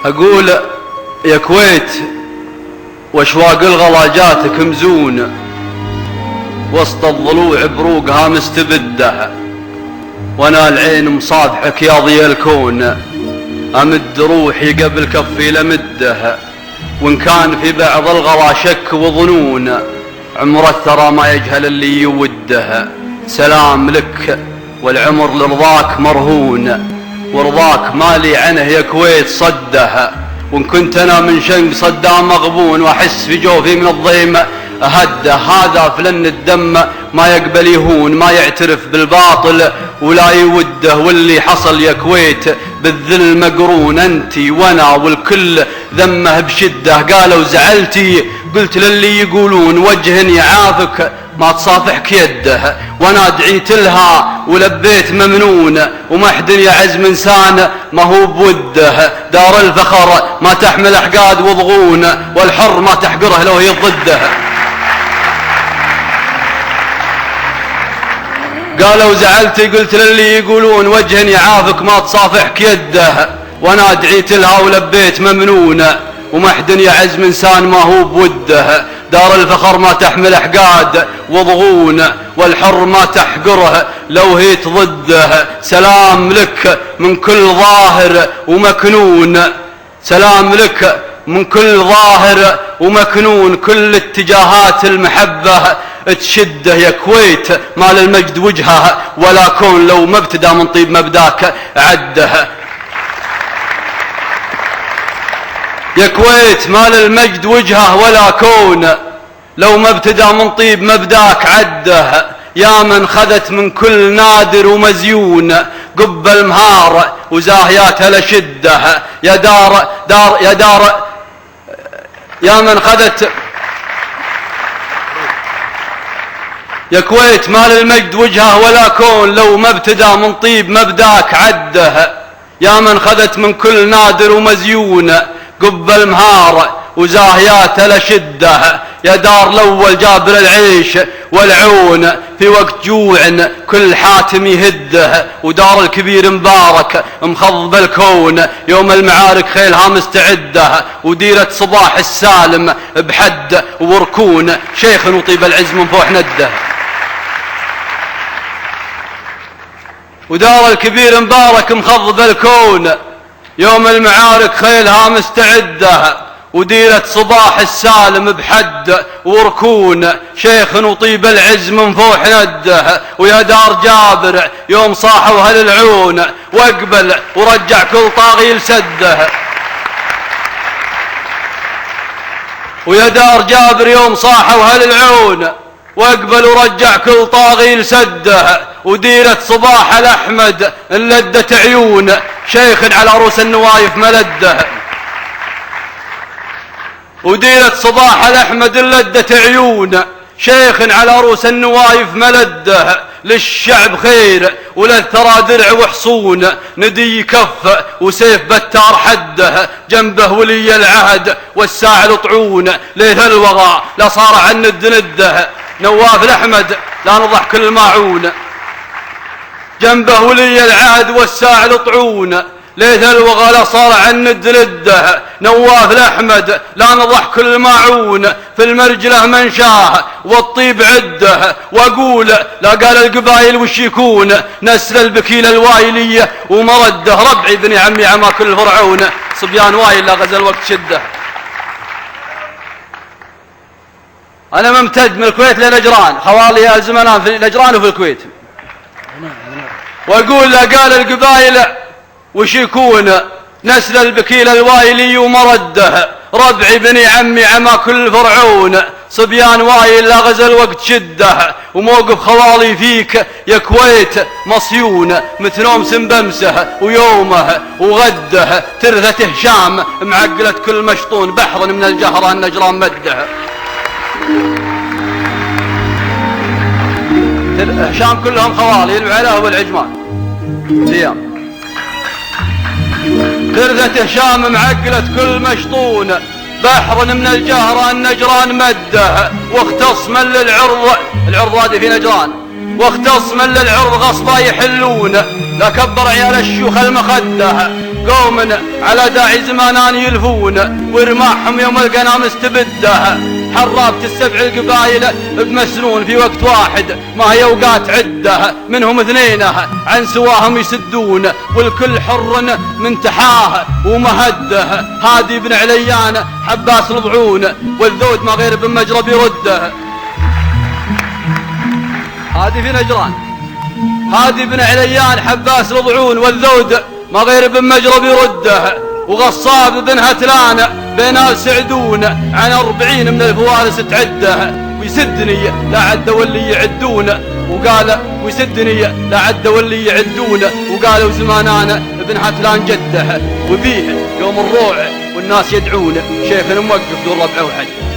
أقول يا كويت واشواق الغلا جاتك مزون، وسط الضلوع بروقها مستبدة، وانا العين مصافحك يا ضي الكون، امد روحي قبل كفي لمده، وان كان في بعض الغلا شك وظنون، عمر الثرى ما يجهل اللي يوده. سلام لك والعمر لرضاك مرهون، ورضاك مالي عنه يا كويت صده، وان كنت انا من شنق صدام مغبون، واحس في جوفي من الضيم أهده. هذا فلن الدم ما يقبل يهون، ما يعترف بالباطل ولا يوده، واللي حصل يا كويت بالذل مقرون، انتي وانا والكل ذمه بشده. قالوا زعلتي قلت للي يقولون وجه يعافك ما تصافحك يده، وانا دعيت لها ولبيت ممنون، ومحد يعز من انسان ما هو بوده. دار الفخر ما تحمل احقاد وضغون، والحر ما تحقره لو هي ضده. قالوا زعلتي قلت للي يقولون وجه يعافك ما تصافحك يده، وانا دعيت لها ولبيت ممنون، ومحد يعز من انسان ما هو بوده. دار الفخر ما تحمل احقاد وضغون، والحر ما تحقره لو هي ضده. سلام لك من كل ظاهر ومكنون، سلام لك من كل ظاهر ومكنون، كل اتجاهات المحبة تشده. يا كويت ما للمجد وجهه ولا كون، لو ما ابتدى من طيب مبداك عده. يا كويت ما للمجد وجهه ولا كون، لو ما ابتدى من طيب مبداك عده. يا من خذت من كل نادر ومزيون، قب المهار وزاهيات لشده. يا دار يا من خذت يا كويت ما للمجد وجهه ولا كون، لو ما ابتدى من طيب مبداك عده. يا من خذت من كل نادر ومزيون، قب المهار وزاهيات لشده. يا دار الاول جابر العيش والعون، في وقت جوع كل حاتم يهده. ودار الكبير مبارك مخضب الكون، يوم المعارك خيلها مستعده. وديرة صباح السالم بحد وركون، شيخ وطيب العز من فوح نده. ودار الكبير مبارك مخضب الكون، يوم المعارك خيلها مستعده. وديرة صباح السالم بحد وركون، شيخ وطيب العز من فوح نده. ويا دار جابر يوم صاحوا اهل العون، واقبل ورجع كل طاغي لسده. ويا دار جابر يوم صاحوا اهل العون، واقبل ورجع كل طاغي لسده. وديرة صباح الأحمد انلدت عيون، شيخ على عروس النوايف ملده. وديرة صباح الأحمد انلدت عيون، شيخ على عروس النوايف ملده. للشعب خير وللثرى درع وحصون، ندي كف وسيف بتار حده. جنبه ولي العهد والساعل طعون، ليل الوغى لا صار عن نده. نواف الأحمد لا نضح كل ماعون، جنبه ولي العهد والساعل طعون، ليث الوغى لا صار عن ندلده. نواف الأحمد لا نضح كل ماعون، في المرجله من شاه والطيب عده. واقول لا قال القبايل وش يكون، نسل البكيل الوايليه ومرده. ربعي بني عمي عما كل فرعون، صبيان وايل لا غزل وقت شده. أنا ممتد من الكويت لنجران، خوالي الزمنان في نجران وفي الكويت. وأقول لا قال القبائل وش يكون، نسل البكيل الوايلي ومرده. ربعي بني عمي عما كل فرعون، صبيان وايل لا غزل وقت شده. وموقف خوالي فيك يا كويت مصيون، مثل بمسه ويومه وغده. ترثة هشام معقلة كل مشطون، بحر من الجهرة النجران مده. هشام كلهم خوالي، العلا والعجمان ليام. ترثة هشام معقلة كل مشطون، بحر من الجهرة النجران مده. واختص من للعرض، العرض هذه في نجران، واختص من للعرض غصبا يحلون. لا كبر عيال الشيوخ المخده، قوم على داعي زمانان يلفون ورماحهم يوم القنا مستبده حرابة السبع القبايل بمسنون في وقت واحد ما هي اوقات عده منهم اثنين عن سواهم يسدون والكل حر من تحاه ومهده هادي بن عليان حباس رضعون والذود ما غير بن مجرب يرده هادي في نجران هادي بن عليان حباس رضعون والذود ما غير بن مجرب يرده وغصاب بن هتلان بين سعدون عن 40 من الفوارس تعده ويسدني لا عد واللي يعدون وقال ويسدني لا عد واللي يعدون وقالوا زمانانا ابن هتلان جده وبيه يوم الروع والناس يدعون شيخ موقف دور ربعه وحج